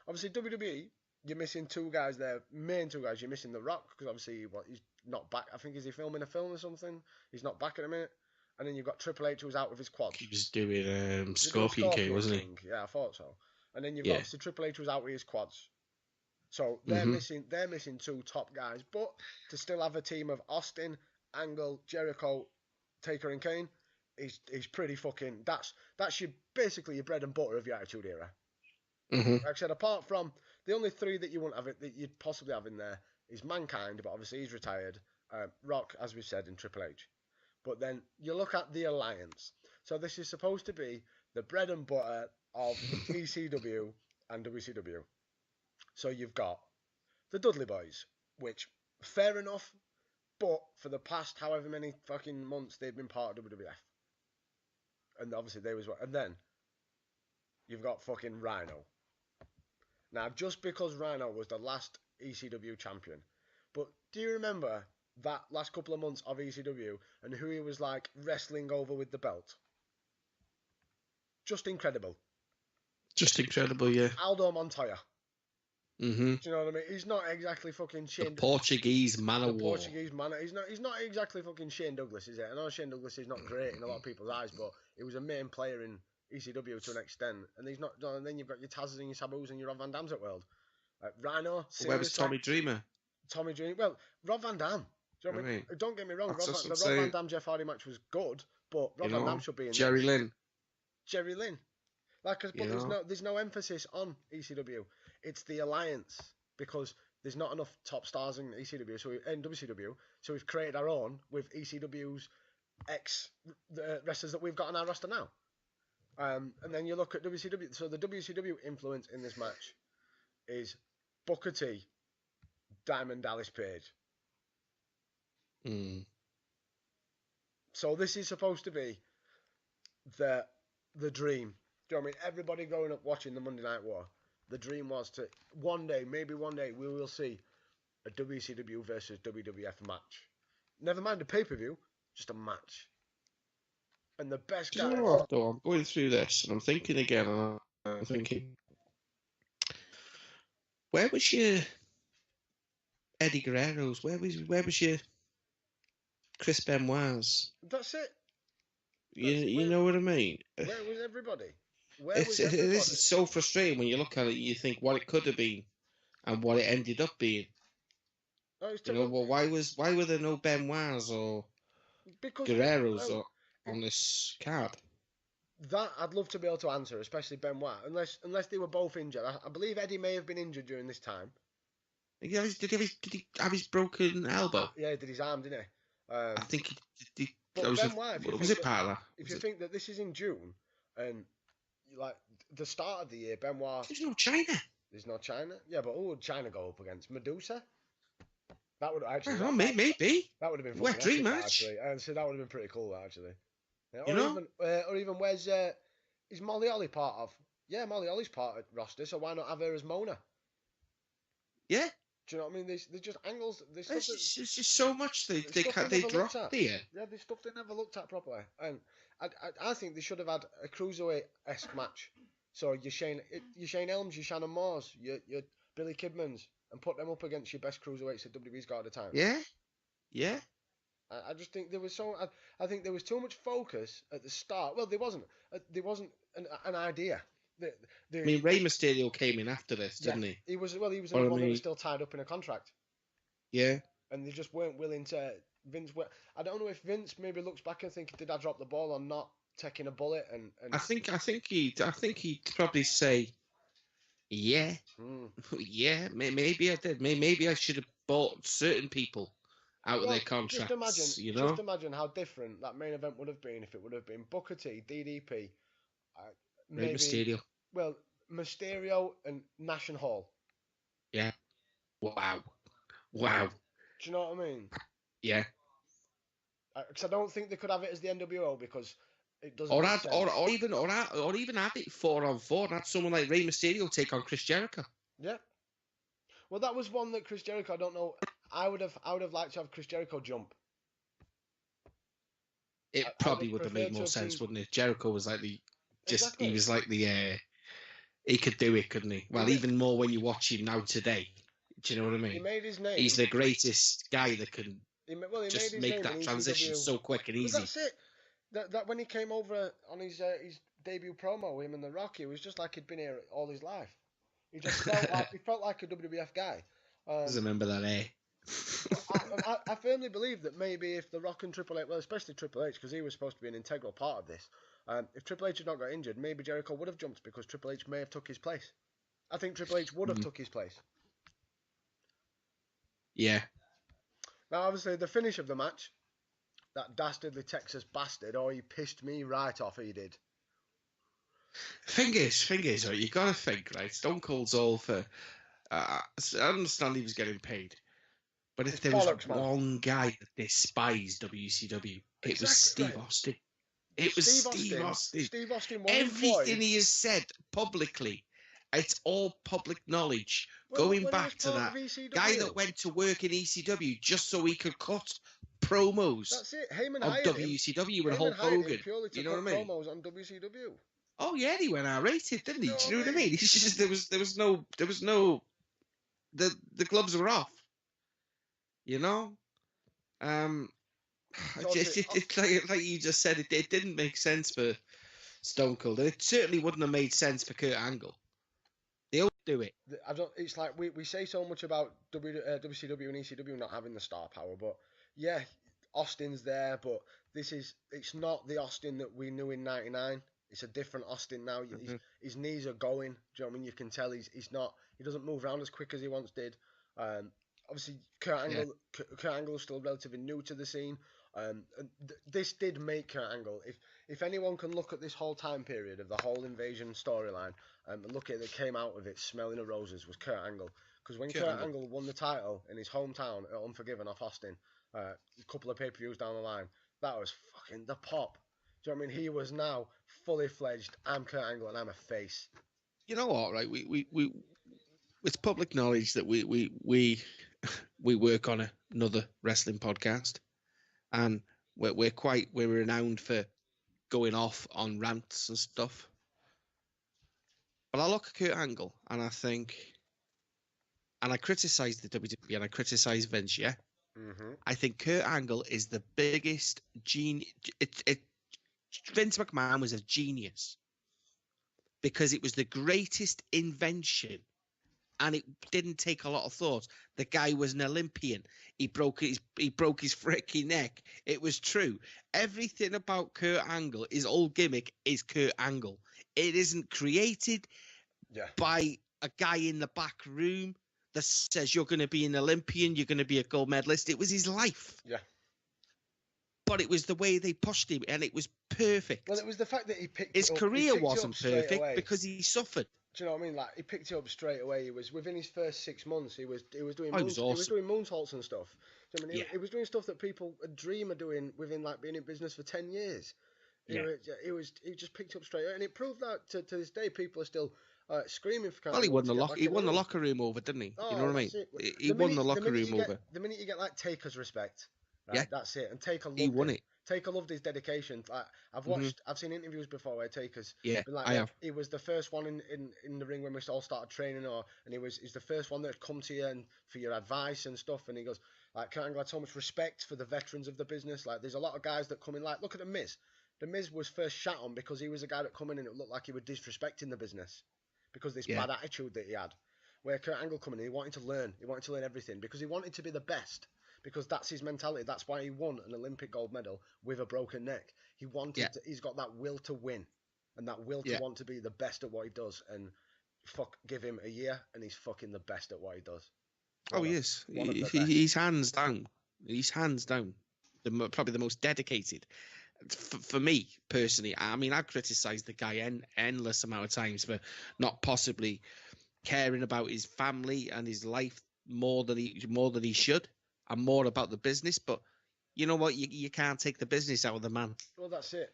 Obviously WWE, you're missing two guys there, main two guys. You're missing The Rock, because obviously he's not back. I think, is he filming a film or something? He's not back in a minute. And then you've got Triple H, who's out with his quads. He was doing Scorpion King, wasn't he? Yeah, I thought so. And then you've got obviously Triple H, who's out with his quads. So they're missing two top guys. But to still have a team of Austin, Angle, Jericho, Taker and Kane is pretty fucking... That's basically your bread and butter of your Attitude Era. Like I said, apart from the only three that you won't have that you'd possibly have in there is Mankind, but obviously he's retired. Rock, as we've said, and Triple H. But then you look at the Alliance. So this is supposed to be the bread and butter of ECW and WCW. So you've got the Dudley Boys, which, fair enough, but for the past however many fucking months they've been part of WWF. And obviously they was... And then you've got fucking Rhino. Now, just because Rhino was the last ECW champion, but do you remember that last couple of months of ECW and who he was like wrestling over with the belt? Just incredible. Just incredible, yeah. Aldo Montoya. Mm-hmm. Do you know what I mean? He's not exactly fucking Shane. The Portuguese man of war. Portuguese man. He's not exactly fucking Shane Douglas, is it? I know Shane Douglas is not great in a lot of people's eyes, but he was a main player in ECW to an extent. And he's not. And then you've got your Taz's and your Sabus and your Rob Van Dam's at World. Rhino. Where was Tommy Dreamer? Tommy Dreamer. Well, Rob Van Dam. Do you know what I mean? Don't get me wrong. The Rob Van Dam Jeff Hardy match was good, but Rob Van Dam should be in Jerry Lynn. Jerry Lynn. But there's no emphasis on ECW. It's the alliance because there's not enough top stars in ECW, in WCW. So we've created our own with ECW's the wrestlers that we've got on our roster now. And then you look at WCW. So the WCW influence in this match is Booker T, Diamond Dallas Page. So this is supposed to be the dream. Do you know what I mean? Everybody growing up watching the Monday Night War, the dream was to maybe one day, we will see a WCW versus WWF match. Never mind a pay-per-view, just a match. And the best guy... You know what, though? I'm going through this, and I'm thinking again, and I'm thinking, where was your Eddie Guerrero's? Where was your Chris Benoit's? That's it. You know what I mean? Where was everybody? It is so frustrating when you look at it. You think what it could have been, and what it ended up being. Well, why were there no Benoit's or Guerrero's on this card? That I'd love to be able to answer, especially Benoit, unless they were both injured. I believe Eddie may have been injured during this time. Did he have his broken elbow? Yeah, he did his arm, didn't he? I think he did. But Benoit, was it part of that? If you think that this is in June and like the start of the year, Benoit. There's no China. There's no China. Yeah, but who would China go up against? Medusa. That would actually. Oh, maybe. That would have been. Wet dream match. And so that would have been pretty cool, actually. Yeah, or even where's is Molly Holly part of? Yeah, Molly Holly's part of roster. So why not have her as Mona? Yeah. Do you know what I mean? There's just angles. It's just so much they dropped there. Yeah, there's stuff they never looked at properly, and I think they should have had a cruiserweight-esque match. So your Shane Helms, your Shannon Moores, your Billy Kidmans, and put them up against your best cruiserweights that WWE's got at the time. Yeah. I just think there was I think there was too much focus at the start. Well, there wasn't an idea. I mean, Rey Mysterio came in after this, didn't he? He was another one that was still tied up in a contract. Yeah. And they just weren't willing to. I don't know if Vince maybe looks back and thinks, did I drop the ball on not taking a bullet? And I think he'd probably say, yeah, yeah, maybe I did. Maybe I should have bought certain people out of their contracts. Just imagine how different that main event would have been if it would have been Booker T, DDP, Rey Mysterio. Well, Mysterio and Nash and Hall. Yeah. Wow. Do you know what I mean? Yeah. Because I don't think they could have it as the NWO because it doesn't. Or even have it 4-on-4 and have someone like Rey Mysterio take on Chris Jericho. Yeah. Well, that was one that Chris Jericho. I don't know. I would have liked to have Chris Jericho jump. It probably would have made more sense, wouldn't it? Jericho was like he was like he could do it, couldn't he? Well, even more when you watch him now today. Do you know what I mean? He made his name. He's the greatest guy that can just make that transition so quick and easy. That's it. That when he came over on his debut promo, him and The Rock, it was just like he'd been here all his life. He just felt like a WWF guy. Does remember that, eh? I firmly believe that maybe if The Rock and Triple H, well, especially Triple H, because he was supposed to be an integral part of this, if Triple H had not got injured, maybe Jericho would have jumped because Triple H may have took his place. I think Triple H would have took his place. Yeah. Now, obviously, the finish of the match, that dastardly Texas bastard, he pissed me right off, he did. Thing is, right, you got to think, right, Stone Cold's all for... I understand he was getting paid. But if there was one guy that despised WCW, it was Steve Austin. It was Steve Austin. Steve Austin was everything he has said publicly. It's all public knowledge. Going back to that guy that went to work in ECW just so he could cut promos. That's it. Heyman on WCW and Hulk Hogan. You know what I mean? Promos on WCW. Oh yeah, he went R-rated, didn't he? Do you know what I mean? He's just there was no the gloves were off. You know, it's like you just said, it didn't make sense for Stone Cold, and it certainly wouldn't have made sense for Kurt Angle. They all do it. It's like we say so much about WCW and ECW not having the star power, but yeah, Austin's there, but it's not the Austin that we knew in '99. It's a different Austin now. Mm-hmm. His knees are going. Do you know what I mean? You can tell he doesn't move around as quick as he once did. Obviously, Kurt Angle is still relatively new to the scene. This did make Kurt Angle. If anyone can look at this whole time period of the whole Invasion storyline and look at it, that came out of it smelling of roses, was Kurt Angle. Because when Kurt Angle won the title in his hometown at Unforgiven off Austin, a couple of pay-per-views down the line, that was fucking the pop. Do you know what I mean? He was now fully fledged. I'm Kurt Angle and I'm a face. You know what? Right? We it's public knowledge that we work on another wrestling podcast, and we're renowned for going off on rants and stuff. But I look at Kurt Angle and I think, and I criticize the WWE and I criticize Vince. Yeah, I think Kurt Angle is the biggest genius. Vince McMahon was a genius because it was the greatest invention. And it didn't take a lot of thought. The guy was an Olympian. He broke his freaking neck. It was true. Everything about Kurt Angle, his old gimmick, is Kurt Angle. It isn't created by a guy in the back room that says you're going to be an Olympian, you're going to be a gold medalist. It was his life. Yeah. But it was the way they pushed him, and it was perfect. Well, it was the fact that he picked his it up. career wasn't perfect because he suffered. Do you know what I mean? Like, he picked it up straight away. He was within his first 6 months. He was doing awesome. He was doing moonsaults and stuff. Do you know what I mean? He was doing stuff that people dream of doing within like being in business for 10 years. He just picked it up straight away, and it proved that to this day people are still screaming for. Well, he won the locker room over, didn't he? Oh, you know what I mean? He won the locker room over. The minute you get like Taker's respect, right, that's it. And Taker loved he won it. Taker loved his dedication. Like, I've seen interviews before where Taker's been like, I have. He was the first one in the ring when we all started training, and he's the first one that had come to you and for your advice and stuff. And he goes, like, Kurt Angle had so much respect for the veterans of the business. Like, there's a lot of guys that come in, like, look at the Miz. The Miz was first shat on because he was a guy that come in and it looked like he was disrespecting the business because of this bad attitude that he had. Where Kurt Angle coming in, he wanted to learn everything because he wanted to be the best. Because that's his mentality. That's why he won an Olympic gold medal with a broken neck. He wanted to, he's got that will to win and that will to want to be the best at what he does. And give him a year and he's fucking the best at what he does. He is. He's hands down. He's hands down. Probably the most dedicated. For me, personally, I mean, I've criticised the guy endless amount of times for not possibly caring about his family and his life more than he should. And more about the business, but you know what? You can't take the business out of the man. Well, that's it.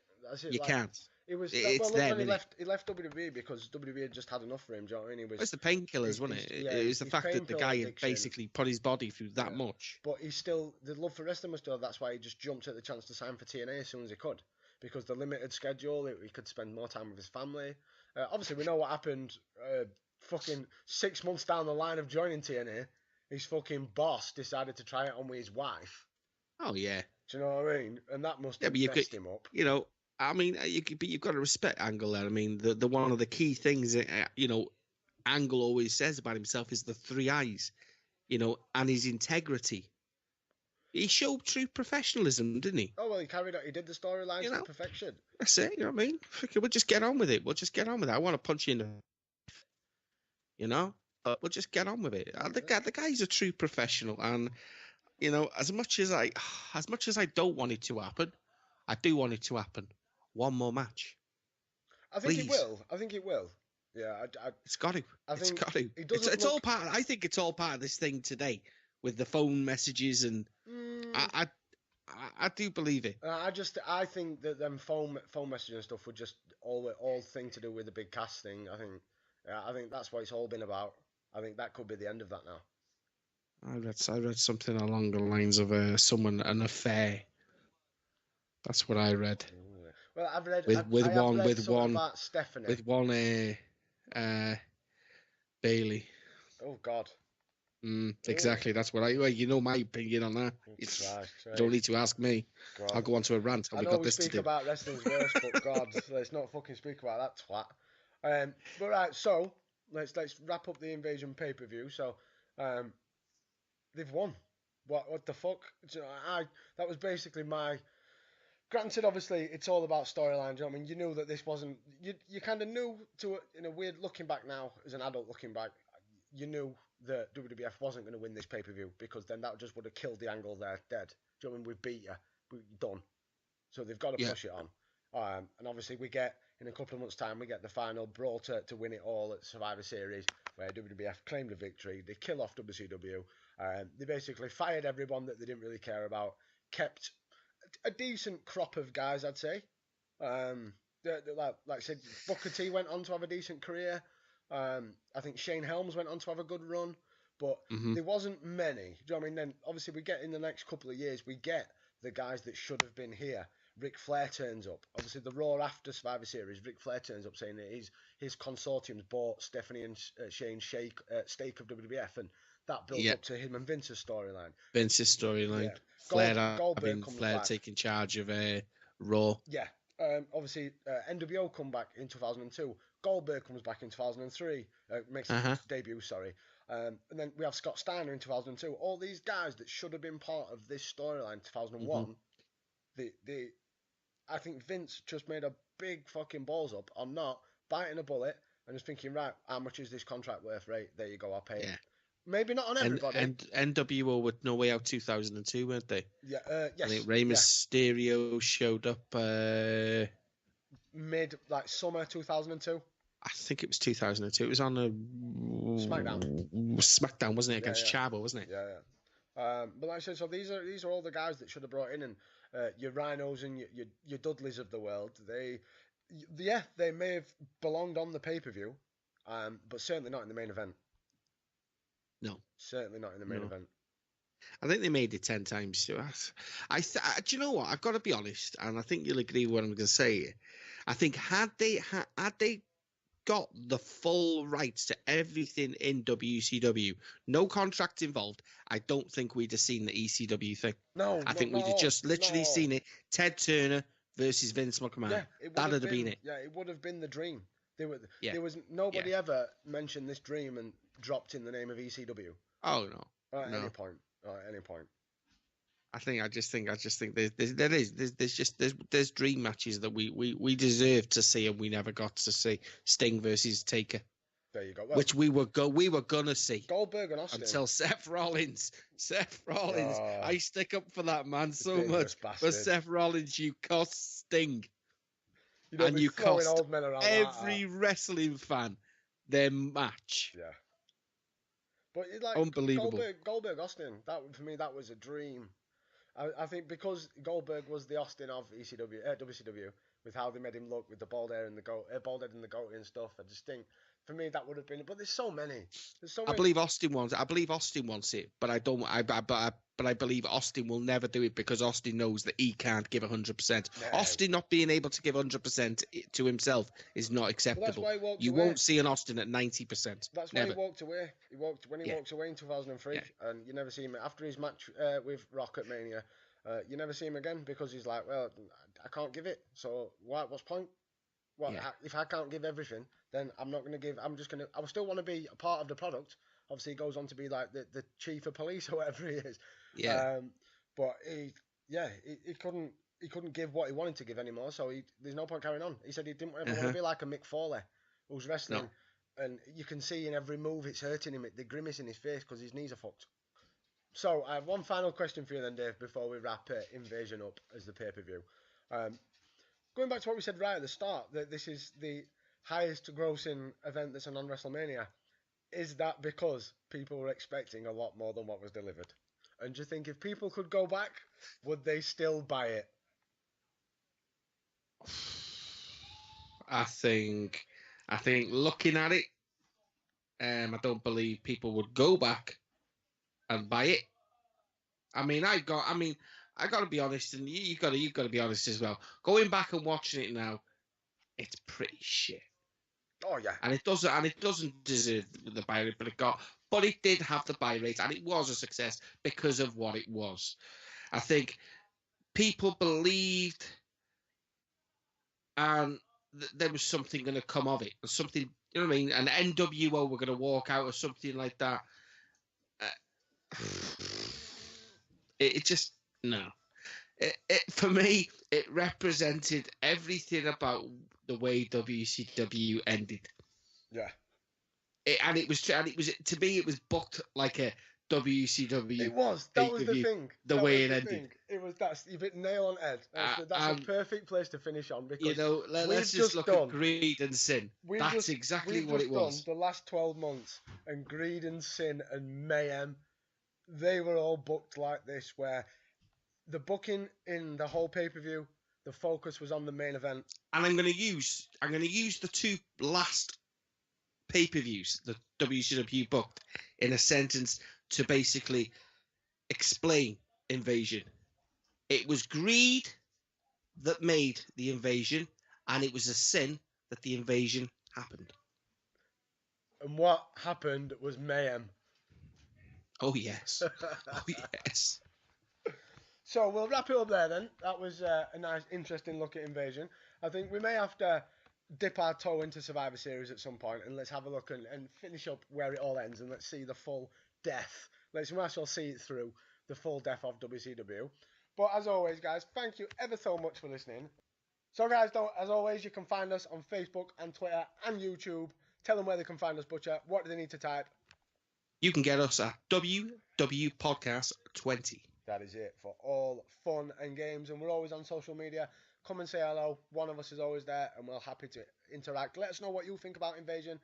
You can't. It was. It's when he left WWE because WWE had just had enough for him. Do you know what I mean? It's the painkillers, wasn't it? It was the fact that the guy had basically put his body through that much. But he's still the love for wrestling was still. That's why he just jumped at the chance to sign for TNA as soon as he could, because the limited schedule, he could spend more time with his family. Obviously, we know what happened. Fucking 6 months down the line of joining TNA. His fucking boss decided to try it on with his wife. Oh, yeah. Do you know what I mean? And that must have messed him up. You know, I mean, you've got to respect Angle there. I mean, the one of the key things, Angle always says about himself is the 3 eyes, and his integrity. He showed true professionalism, didn't he? Oh, well, he carried out. He did the storyline to perfection. That's it, you know what I mean? We'll just get on with it. I want to punch you in the... We'll just get on with it. The guy's a true professional, and as much as I don't want it to happen, I do want it to happen. One more match. I think it will. Yeah, it's got to. It's got to. It's all part. I think it's all part of this thing today with the phone messages, and I do believe it. I think that them phone messages and stuff were just all thing to do with the big cast thing. I think that's what it's all been about. I think that could be the end of that now. I read something along the lines of an affair. That's what I read. Well, I've read with about Stephanie. With one Bailey. Oh God. Exactly. That's what you know my opinion on that. You don't need to ask me. God. I'll go on to a rant. I know we speak about wrestling's worst, but God, let's not fucking speak about that twat. But right, so let's wrap up the Invasion pay-per-view. So, they've won. What the fuck? That was basically my. Granted, obviously, it's all about storylines. I mean, you knew that this wasn't. You kind of knew in a weird looking back now, as an adult looking back, you knew that WWF wasn't going to win this pay per view because then that just would have killed the angle there dead. Do you know what I mean? We've beat you, we're done. So they've got to push it on. And obviously, we get in a couple of months' time, we get the final brawl to win it all at Survivor Series, where WWF claimed a victory. They kill off WCW. They basically fired everyone that they didn't really care about. Kept a decent crop of guys, I'd say. Like I said, Booker T went on to have a decent career. I think Shane Helms went on to have a good run, but there wasn't many. Do you know what I mean? Then obviously we get in the next couple of years, we get the guys that should have been here. Ric Flair turns up. Obviously the Raw after Survivor Series, Ric Flair turns up saying that his consortium's bought Stephanie and Shane's stake of WWF, and that built up to him and Vince's storyline. Yeah. Flair taking charge of Raw. Yeah. Obviously, NWO come back in 2002. Goldberg comes back in 2003. Makes his debut, sorry. And then we have Scott Steiner in 2002. All these guys that should have been part of this storyline 2001, I think Vince just made a big fucking balls up on not biting a bullet and just thinking, right, how much is this contract worth? Right, there you go, I'll pay it. Maybe not on everybody. And NWO were No Way Out 2002, weren't they? Yeah, yes. I think Rey Mysterio showed up summer 2002. I think it was 2002. It was on a SmackDown, wasn't it? Against Chavo, wasn't it? Yeah. But like I said, so these are all the guys that should have brought in, and your Rhinos and your Dudleys of the world. They may have belonged on the pay-per-view, but certainly not in the main event. No, certainly not in the main event. I think they made it 10 times. Do you know what? I've got to be honest, and I think you'll agree with what I'm going to say here. I think had they got the full rights to everything in WCW, no contract involved, I don't think we'd have seen the ECW thing. No, I think we'd have just literally seen it. Ted Turner versus Vince McMahon. Yeah, that'd have been it. Yeah, it would have been the dream. There was nobody ever mentioned this dream and dropped in the name of ECW. Oh no. At any point. At any point. I just think there's dream matches that we deserve to see and we never got to see. Sting versus Taker. There you go. Which we were gonna see. Goldberg and Austin. Until Seth Rollins. I stick up for that man so much. Bastard. But Seth Rollins, you cost Sting. And you cost every wrestling fan their match. Yeah. But unbelievable. Goldberg Austin, for me that was a dream. I think because Goldberg was the Austin of WCW, with how they made him look with the bald head and the goatee and stuff. I just think for me that would have been. But there's so many. I believe Austin wants it, but I don't. But I believe Austin will never do it because Austin knows that he can't give 100%. Austin not being able to give 100% to himself is not acceptable. Well, you won't see an Austin at 90%. That's why he walked away. He walked away in 2003, and you never see him after his match with Rock at Mania. You never see him again because he's like, well, I can't give it. So what's point? Well, if I can't give everything, then I'm not going to give. I will still want to be a part of the product. Obviously, he goes on to be like the chief of police or whatever he is. Yeah. But he couldn't give what he wanted to give anymore. So there's no point carrying on. He said he didn't ever want to be like a Mick Foley, who's wrestling, and you can see in every move it's hurting him. The grimace in his face because his knees are fucked. So I have one final question for you then, Dave, before we wrap Invasion up as the pay-per-view. Going back to what we said right at the start, that this is the highest grossing event that's on WrestleMania. Is that because people were expecting a lot more than what was delivered? And do you think if people could go back, would they still buy it? I think looking at it, I don't believe people would go back and buy it. I mean, I got to be honest, and you've got to be honest as well. Going back and watching it now, it's pretty shit. Oh yeah, and it doesn't deserve the buy rate, but it did have the buy rate, and it was a success because of what it was. I think people believed, and there was something going to come of it, something, you know what I mean? An NWO were going to walk out or something like that. It just no. For me, it represented everything about the way WCW ended. Yeah. And it was to me, it was booked like a WCW. It was. That was the thing. The way it ended. It was. You've hit nail on head. That's a perfect place to finish on, because let's just look at Greed and Sin. That's exactly what it was. The last 12 months, and Greed and Sin and Mayhem, they were all booked like this, where the booking in the whole pay-per-view, the focus was on the main event. And I'm going to use the two last pay-per-views that WCW booked in a sentence to basically explain Invasion. It was greed that made the invasion, and it was a sin that the invasion happened. And what happened was mayhem. Oh yes. Oh yes. So we'll wrap it up there then. That was a nice, interesting look at Invasion. I think we may have to dip our toe into Survivor Series at some point, and let's have a look and finish up where it all ends, and let's see the full death. Might as well see it through, the full death of WCW. But as always, guys, thank you ever so much for listening. So guys, as always, you can find us on Facebook and Twitter and YouTube. Tell them where they can find us, Butcher. What do they need to type? You can get us at WW Podcast 20. That is it for all fun and games, and we're always on social media. Come and say hello. One of us is always there, and we're happy to interact. Let us know what you think about Invasion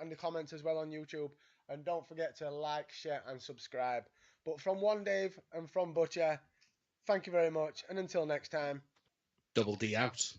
in the comments as well on YouTube, and don't forget to like, share, and subscribe. But from One Dave and from Butcher, thank you very much, and until next time, Double D out.